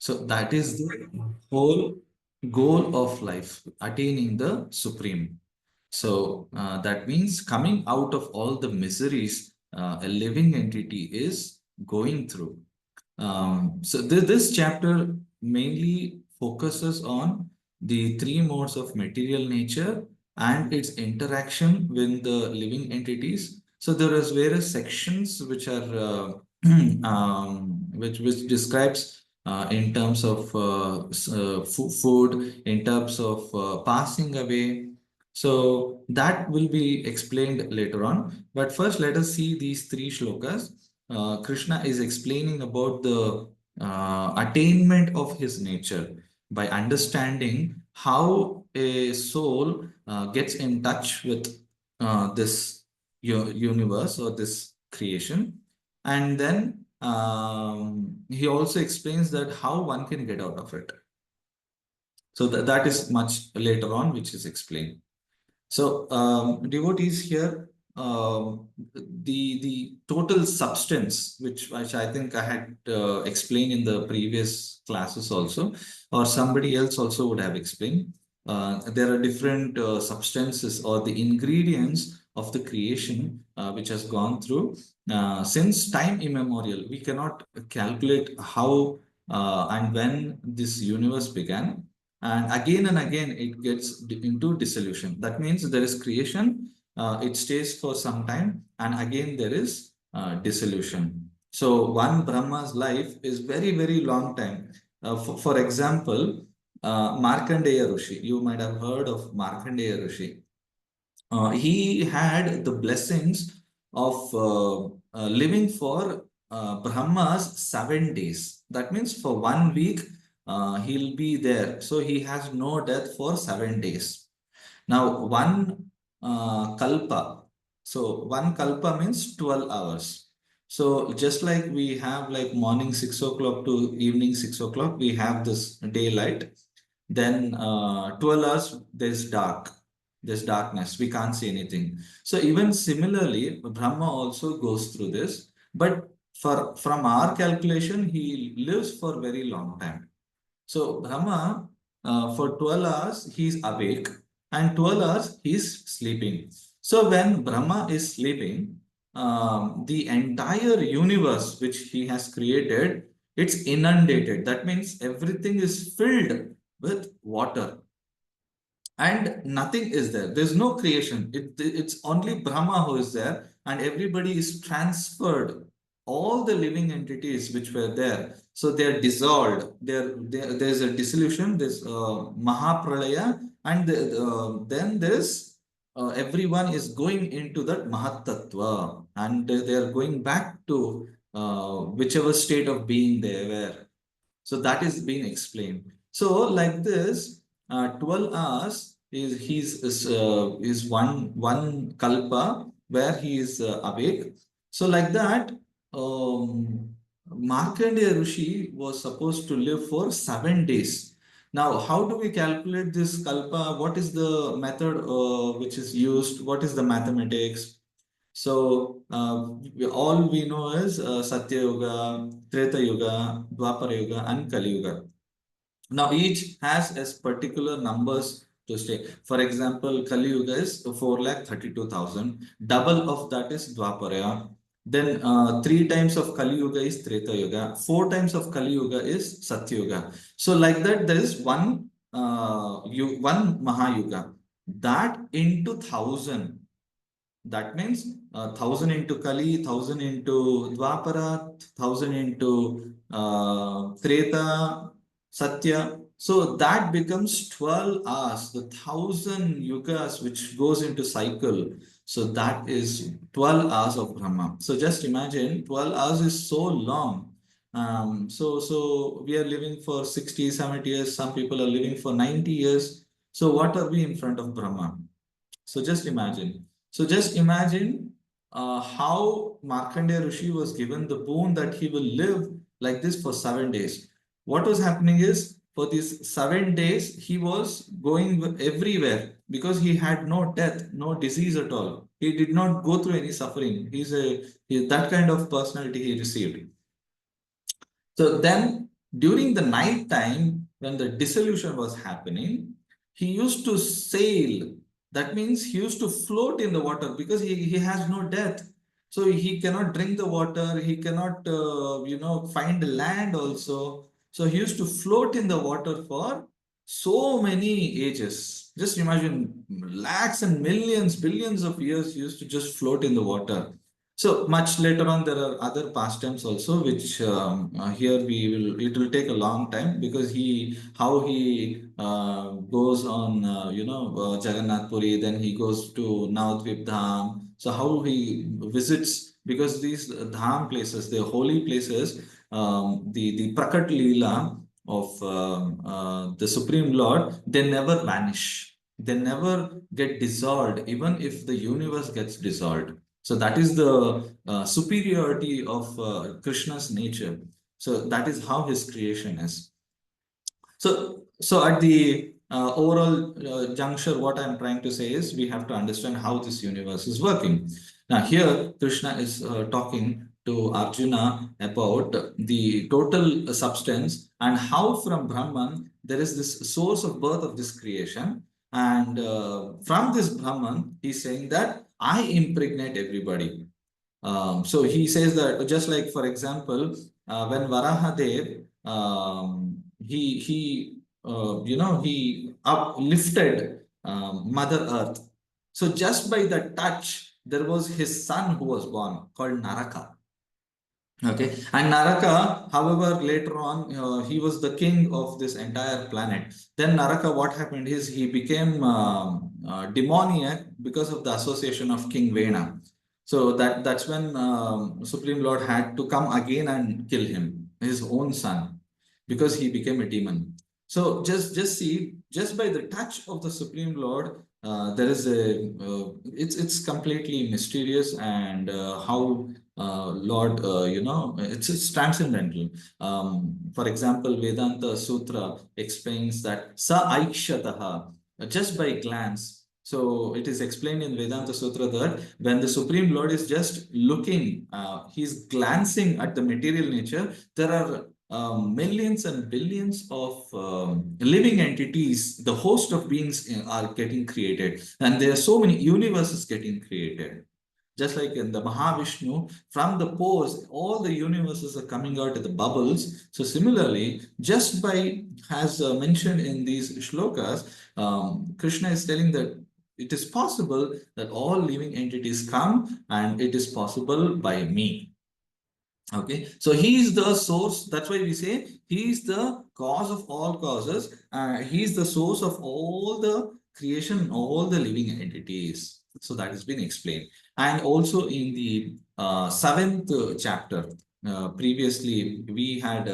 So that is the whole goal of life, attaining the supreme. So that means coming out of all the miseries a living entity is going through. So this chapter mainly focuses on the three modes of material nature and its interaction with the living entities. So there is various sections which are which describes in terms of food, in terms of passing away. So that will be explained later on. But first, let us see these three shlokas. Krishna is explaining about the attainment of his nature by understanding how a soul gets in touch with this universe or this creation. And then he also explains that how one can get out of it. So that is much later on, which is explained. So devotees here, the total substance, which I think I had explained in the previous classes also, or somebody else also would have explained. There are different substances or the ingredients of the creation which has gone through since time immemorial. We cannot calculate how and when this universe began, and again it gets into dissolution. That means there is creation, it stays for some time, and again there is dissolution. So one Brahma's life is very, very long time. For example, Markandeya Rishi, you might have heard of Markandeya Rishi. He had the blessings of living for Brahma's 7 days. That means for 1 week, he'll be there. So he has no death for 7 days. Now, one kalpa. So one kalpa means 12 hours. So just like we have like morning 6 o'clock to evening 6 o'clock, we have this daylight. Then 12 hours, there's darkness, we can't see anything. So even similarly, Brahma also goes through this, but from our calculation, he lives for very long time. So Brahma, for 12 hours, he's awake, and 12 hours, he's sleeping. So when Brahma is sleeping, the entire universe which he has created, it's inundated. That means everything is filled with water and nothing is there. There's no creation. It's only Brahma who is there, and everybody is transferred. All the living entities which were there, so they're dissolved. There's a dissolution, there's Mahapralaya, and then there's everyone is going into that Mahatattva, and they're going back to whichever state of being they were. So that is being explained. So like this, 12 hours is one kalpa where he is awake. So like that, Markandeya Rishi was supposed to live for 7 days. Now, how do we calculate this kalpa? What is the method which is used? What is the mathematics? So all we know is Satya Yuga, Treta Yuga, Dwapara Yuga, and Kali Yuga. Now each has as particular numbers to stay. For example, Kali Yuga is 4,32,000. Double of that is Dwapara. Then 3 times of Kali Yuga is Treta Yuga. 4 times of Kali Yuga is Satya Yuga. So like that, there is one Mahayuga. That into 1,000. That means 1,000 into Kali, 1,000 into Dwapara, 1,000 into Treta, Satya. So that becomes 12 hours, the 1,000 yugas which goes into cycle. So that is 12 hours of Brahma. So just imagine 12 hours is so long. So we are living for 60, 70 years. Some people are living for 90 years. So what are we in front of Brahma? So just imagine. So just imagine how Markandeya Rishi was given the boon that he will live like this for 7 days. What was happening is for these 7 days, he was going everywhere because he had no death, no disease at all. He did not go through any suffering. He's that kind of personality he received. So then During the night time, when the dissolution was happening, he used to sail. That means he used to float in the water because he has no death. So he cannot drink the water, he cannot, find land also. So he used to float in the water for so many ages. Just imagine lakhs and millions, billions of years he used to just float in the water. So much later on, there are other pastimes also, which here it will take a long time because how he goes on, Jagannath Puri, then he goes to Navadvip Dham. So how he visits, because these Dham places, the holy places, the Prakat Leela of the Supreme Lord, they never vanish. They never get dissolved, even if the universe gets dissolved. So that is the superiority of Krishna's nature. So that is how his creation is. So at the overall juncture, what I'm trying to say is we have to understand how this universe is working. Now, here Krishna is talking to Arjuna about the total substance and how from Brahman there is this source of birth of this creation. And from this Brahman, he's saying that I impregnate everybody. So he says that just like, for example, when Varahadev, he uplifted Mother Earth. So just by the touch, there was his son who was born called Naraka. Okay, and Naraka, however, later on, he was the king of this entire planet. Then Naraka, what happened is he became demoniac because of the association of King Vena. So that's when Supreme Lord had to come again and kill him, his own son, because he became a demon. So just see, just by the touch of the Supreme Lord, there is it's completely mysterious, and how Lord, it's transcendental. For example, Vedanta Sutra explains that sa aikshataha, just by glance. So it is explained in Vedanta Sutra that when the Supreme Lord is just looking, he's glancing at the material nature, there are millions and billions of living entities, the host of beings are getting created, and there are so many universes getting created. Just like in the Mahavishnu, from the pores, all the universes are coming out of the bubbles. So similarly, just by, as mentioned in these shlokas, Krishna is telling that it is possible that all living entities come, and it is possible by me. Okay, so he is the source. That's why we say he is the cause of all causes. He is the source of all the creation, all the living entities. So that has been explained. And also in the seventh chapter, previously we had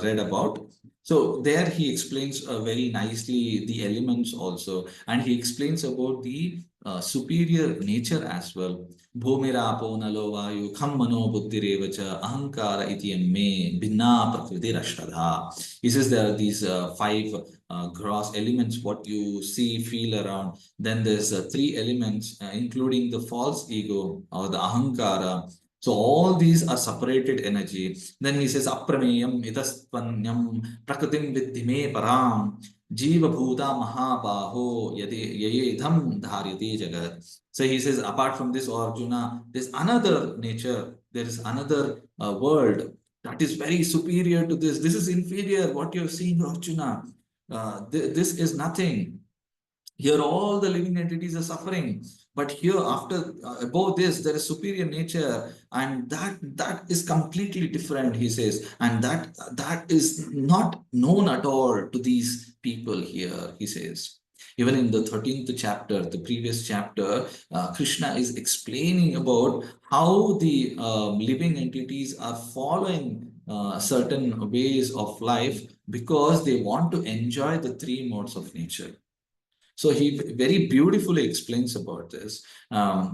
read about. So there he explains very nicely the elements also, and he explains about the superior nature as well. Bhumirapo nalo vayu kham mano buddhirevacha ahankara iti me binna prakritirashtadha. He says there are these five gross elements, what you see, feel around. Then there's three elements, including the false ego or the ahankara. So all these are separated energy. Then he says, Aprameyam itaspanyam prakritim vidhi me param jiva bhuta mahabaho yedham dharyate jagat. So he says, apart from this, Arjuna, there's another nature, there is another world that is very superior to this. This is inferior. What you're seeing, Arjuna, this is nothing. Here, all the living entities are suffering, but here, after above this, there is superior nature, and that is completely different. He says, and that is not known at all to these people here. He says. Even in the 13th chapter, the previous chapter, Krishna is explaining about how the living entities are following certain ways of life because they want to enjoy the three modes of nature. So he very beautifully explains about this.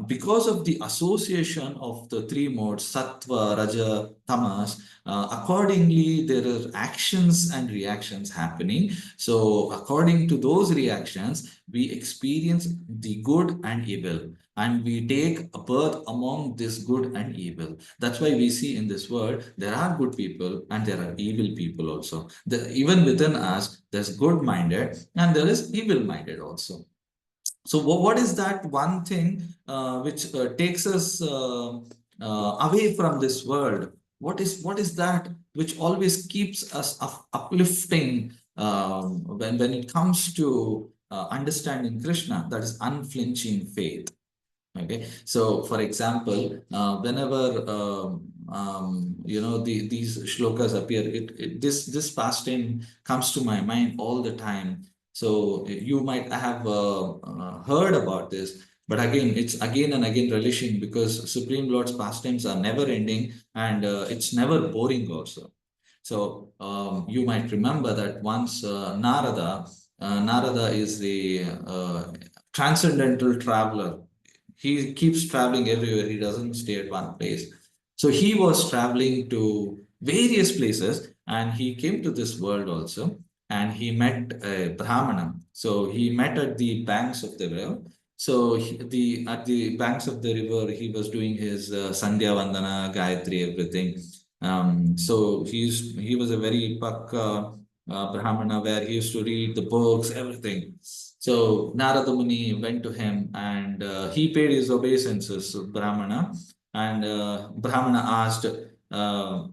Because of the association of the three modes, sattva, raja, tamas, accordingly, there are actions and reactions happening. So according to those reactions, we experience the good and evil, and we take a birth among this good and evil. That's why we see in this world there are good people and there are evil people also. Even within us, there's good minded and there is evil minded also. So what is that one thing which takes us away from this world? What is that which always keeps us uplifting when it comes to understanding Krishna? That is unflinching faith. Okay, so for example, whenever these shlokas appear, this pastime comes to my mind all the time. So you might have heard about this, but again, it's again and again relishing because Supreme Lord's pastimes are never ending and it's never boring also. So you might remember that once Narada is the transcendental traveler. He keeps traveling everywhere. He doesn't stay at one place. So he was traveling to various places and he came to this world also and he met a Brahmana. So he met at the banks of the river. So at the banks of the river, he was doing his Sandhya Vandana, Gayatri, everything. So he was a very pakka Brahmana where he used to read the books, everything. So Narada Muni went to him and he paid his obeisances to Brahmana. And Brahmana asked, Oh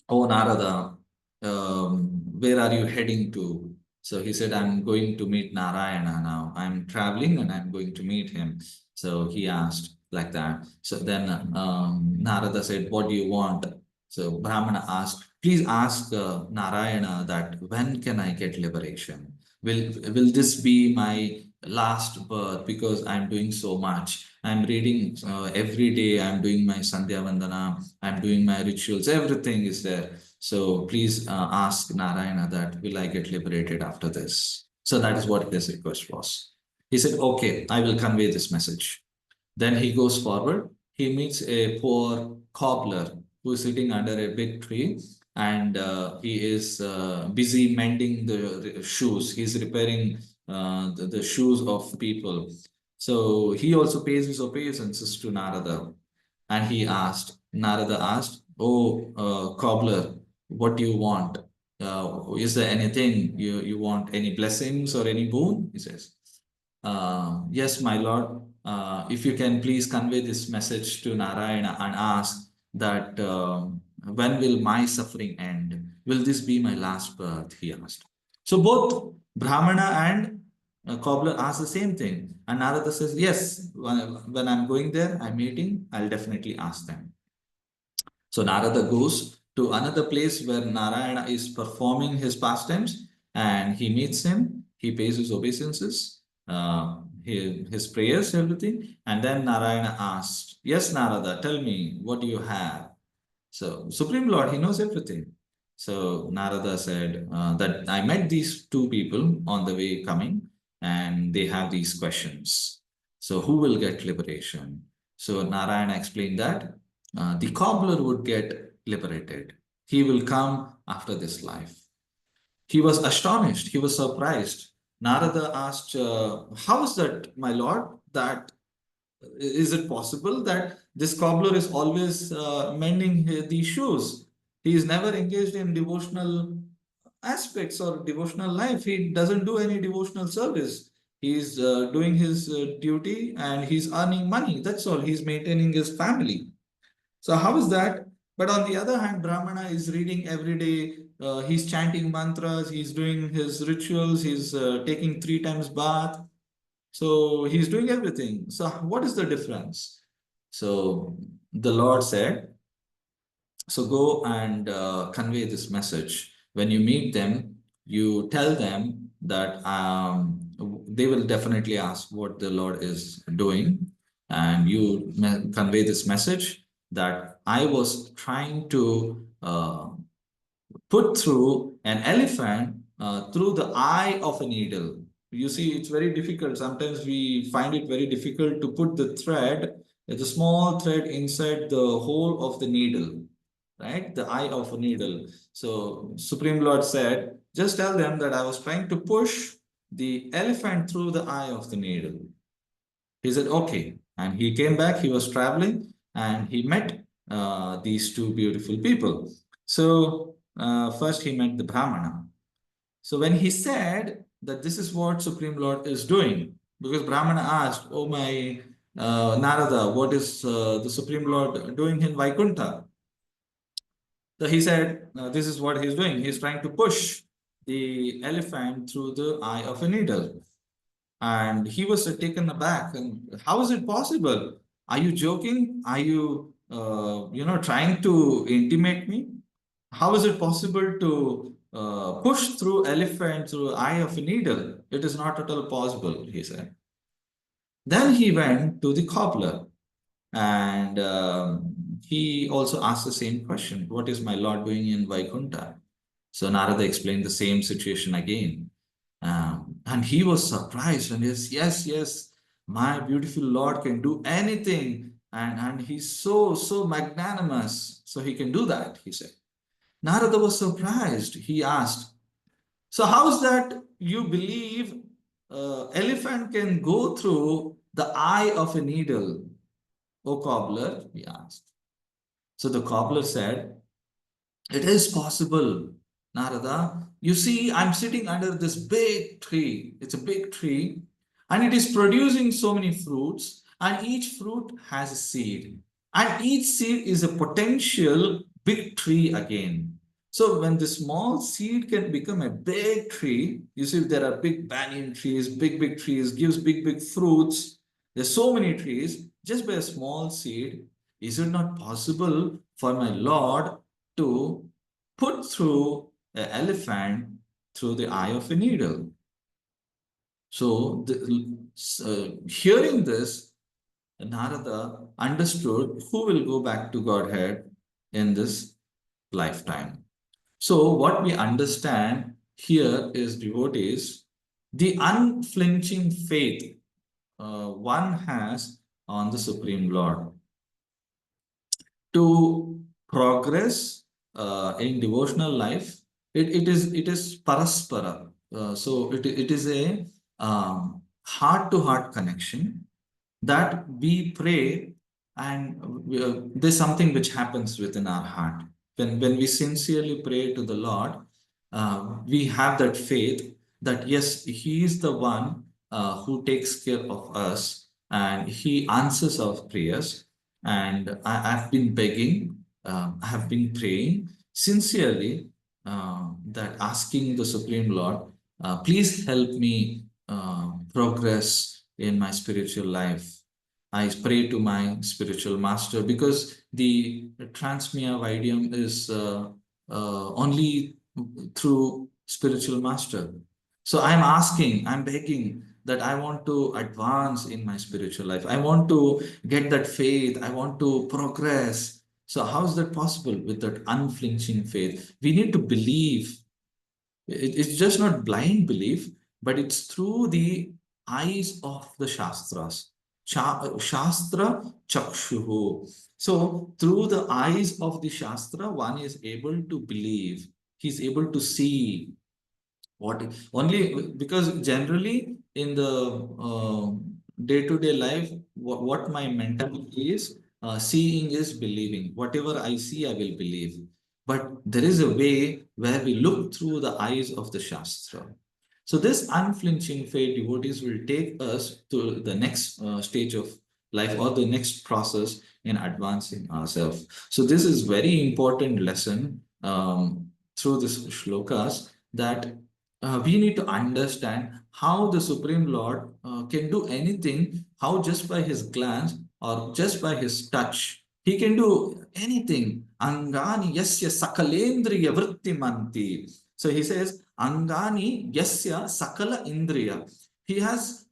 Narada, where are you heading to? So he said, I'm going to meet Narayana now. I'm traveling and I'm going to meet him. So he asked like that. So then Narada said, what do you want? So Brahmana asked, please ask Narayana that when can I get liberation? Will this be my last birth because I'm doing so much? I'm reading every day. I'm doing my Sandhya Vandana. I'm doing my rituals. Everything is there. So please ask Narayana that will I get liberated after this? So that is what his request was. He said, okay, I will convey this message. Then he goes forward. He meets a poor cobbler who is sitting under a big tree and he is busy mending the shoes. He's repairing the shoes of people. So he also pays his obeisances to Narada. And Narada asked, Oh, cobbler, what do you want? Is there anything you want? Any blessings or any boon? He says. Yes, my lord. If you can please convey this message to Narayana and ask that when will my suffering end? Will this be my last birth? He asked. So both Brahmana and cobbler ask the same thing. And Narada says, yes, when I'm going there, I'm meeting, I'll definitely ask them. So Narada goes to another place where Narayana is performing his pastimes and he meets him. He pays his obeisances, his prayers, everything. And then Narayana asks, yes, Narada, tell me, what do you have? So Supreme Lord, he knows everything. So Narada said that I met these two people on the way coming and they have these questions. So who will get liberation? So Narayana explained that the cobbler would get liberated. He will come after this life. He was astonished. He was surprised. Narada asked, how is that, my lord? That is it possible that this cobbler is always mending these shoes? He is never engaged in devotional aspects or devotional life. He doesn't do any devotional service. He's doing his duty and he's earning money. That's all. He's maintaining his family. So how is that? But on the other hand, Brahmana is reading every day. He's chanting mantras. He's doing his rituals. He's taking 3 times bath. So he's doing everything. So what is the difference? So the Lord said, so go and convey this message. When you meet them, you tell them that they will definitely ask what the Lord is doing. And you convey this message that I was trying to put through an elephant through the eye of a needle. You see, it's very difficult. Sometimes we find it very difficult to put the thread, the small thread inside the hole of the needle, right? The eye of a needle. So Supreme Lord said, just tell them that I was trying to push the elephant through the eye of the needle. He said, okay. And he came back, he was traveling, and he met these two beautiful people. So first he met the Brahmana. So when he said that this is what Supreme Lord is doing, because Brahmana asked, oh my Narada, what is the Supreme Lord doing in Vaikuntha? So he said, this is what he's doing. He's trying to push the elephant through the eye of a needle. And he was taken aback. And how is it possible? Are you joking? Are you, trying to intimate me? How is it possible to push through elephant through eye of a needle? It is not at all possible, he said. Then he went to the cobbler and he also asked the same question. What is my Lord doing in Vaikuntha? So Narada explained the same situation again. And he was surprised and yes, my beautiful Lord can do anything. And he's so magnanimous. So he can do that, he said. Narada was surprised. He asked, so how's that you believe elephant can go through the eye of a needle? O cobbler, he asked. So the cobbler said, it is possible, Narada. You see, I'm sitting under this big tree. It's a big tree, and it is producing so many fruits, and each fruit has a seed, and each seed is a potential big tree again. So when the small seed can become a big tree, you see, there are big banyan trees, big trees, gives big fruits. There's so many trees, just by a small seed. Is it not possible for my Lord to put through an elephant through the eye of a needle? So, hearing this, Narada understood who will go back to Godhead in this lifetime. So, what we understand here is, devotees, the unflinching faith one has on the Supreme Lord. To progress in devotional life, it is paraspara. So it is a heart-to-heart connection that we pray, and there's something which happens within our heart. When we sincerely pray to the Lord, we have that faith that yes, He is the one who takes care of us and He answers our prayers. And I've been begging, I have been praying sincerely, that asking the Supreme Lord, please help me progress in my spiritual life. I pray to my spiritual master, because the transmia Vidyam is only through spiritual master. So I'm asking, I'm begging that I want to advance in my spiritual life. I want to get that faith. I want to progress. So how is that possible with that unflinching faith? We need to believe. It's just not blind belief, but it's through the eyes of the Shastras. Shastra Chakshuhu. So through the eyes of the Shastra, one is able to believe. He's able to see what only, because generally in the day-to-day life, what my mentality is, seeing is believing. Whatever I see, I will believe. But there is a way where we look through the eyes of the Shastra. So this unflinching faith, devotees, will take us to the next stage of life, or the next process in advancing ourselves. So this is very important lesson through this shlokas, that we need to understand how the Supreme Lord can do anything, how just by his glance or just by his touch, he can do anything. Angani yasya sakalendriya vrittimanti. So he says, Angani yasya sakala indriya. He has,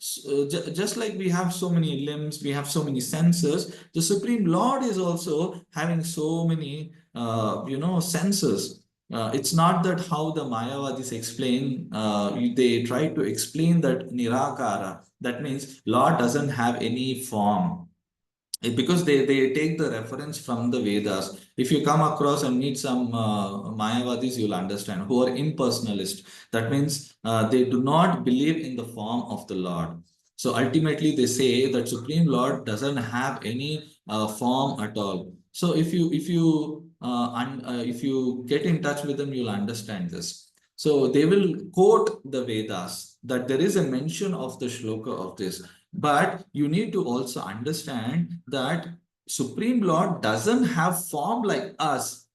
just like we have so many limbs, we have so many senses, the Supreme Lord is also having so many, senses. It's not that how the Mayavadis explain, they try to explain that Nirakara. That means Lord doesn't have any form. because they take the reference from the Vedas. If you come across and meet some Mayavadis, you'll understand, who are impersonalist. That means they do not believe in the form of the Lord. So ultimately, they say that Supreme Lord doesn't have any form at all. So if you get in touch with them, you'll understand this. So they will quote the Vedas that there is a mention of the shloka of this. But you need to also understand that Supreme Lord doesn't have form like us.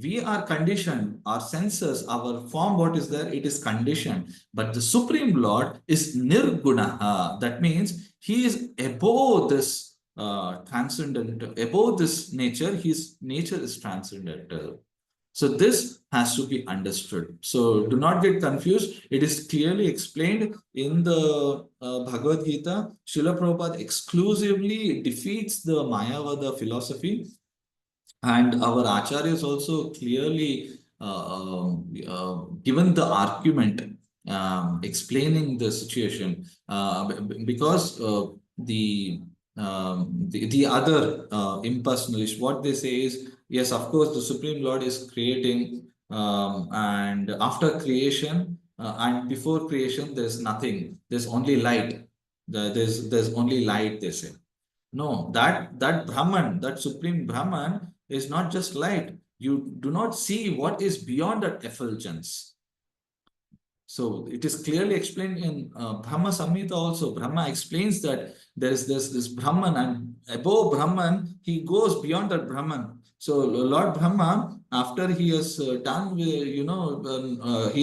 We are conditioned, our senses, our form, what is there, it is conditioned. But the Supreme Lord is nirgunaha. That means he is above this transcendent, above this nature. His nature is transcendental. So this has to be understood. So do not get confused. It is clearly explained in the Bhagavad Gita. Srila Prabhupada exclusively defeats the Mayavada philosophy, and our acharyas also clearly given the argument explaining the situation because the other impersonalists, what they say is, yes, of course, the Supreme Lord is creating, and after creation and before creation, there's nothing. There's only light. There's only light, they say. No, that Brahman, that supreme Brahman is not just light. You do not see what is beyond that effulgence. So it is clearly explained in Brahma Samhita also. Brahma explains that there is this Brahman, and above Brahman, he goes beyond that Brahman. So Lord Brahma, after he has done, he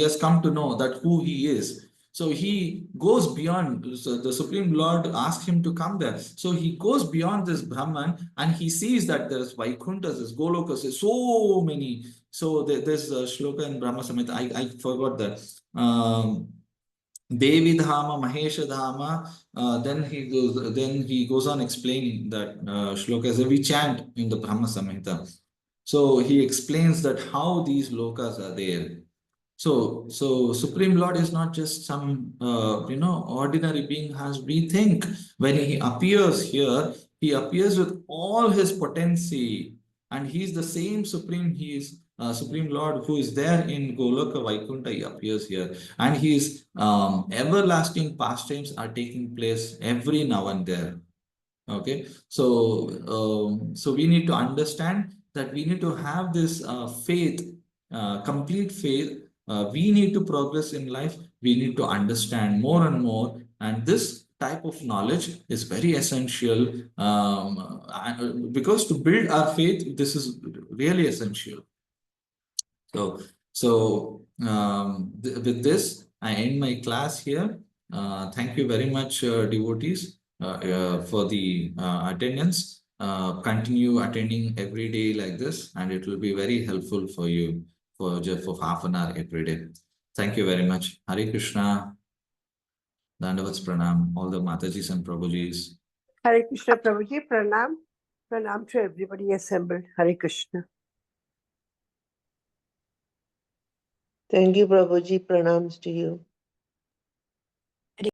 has come to know that who he is. So he goes beyond. So the Supreme Lord asks him to come there. So he goes beyond this Brahman, and he sees that there is Vaikunthas, there's Golokas, there's so many. So there's a shloka in Brahma Samhita. I forgot that. Devi Dhama, Mahesha Dhama. Then he goes on explaining that shloka as we chant in the Brahma Samhita. So he explains that how these lokas are there. So Supreme Lord is not just some ordinary being as we think. When he appears here, he appears with all his potency, and he is the same Supreme. He is Supreme Lord who is there in Goloka Vaikuntha. He appears here, and his everlasting pastimes are taking place every now and then. Okay, so we need to understand that we need to have this faith, complete faith. We need to progress in life. We need to understand more and more, and this type of knowledge is very essential because to build our faith, this is really essential. So with this, I end my class here. Thank you very much, devotees, for the attendance. Continue attending every day like this, and it will be very helpful for you for just for half an hour every day. Thank you very much. Hare Krishna, Dandavats Pranam, all the Matajis and Prabhujis. Hare Krishna, Prabhuji, Pranam. Pranam to everybody assembled. Hare Krishna. Thank you, Prabhuji. Pranams to you.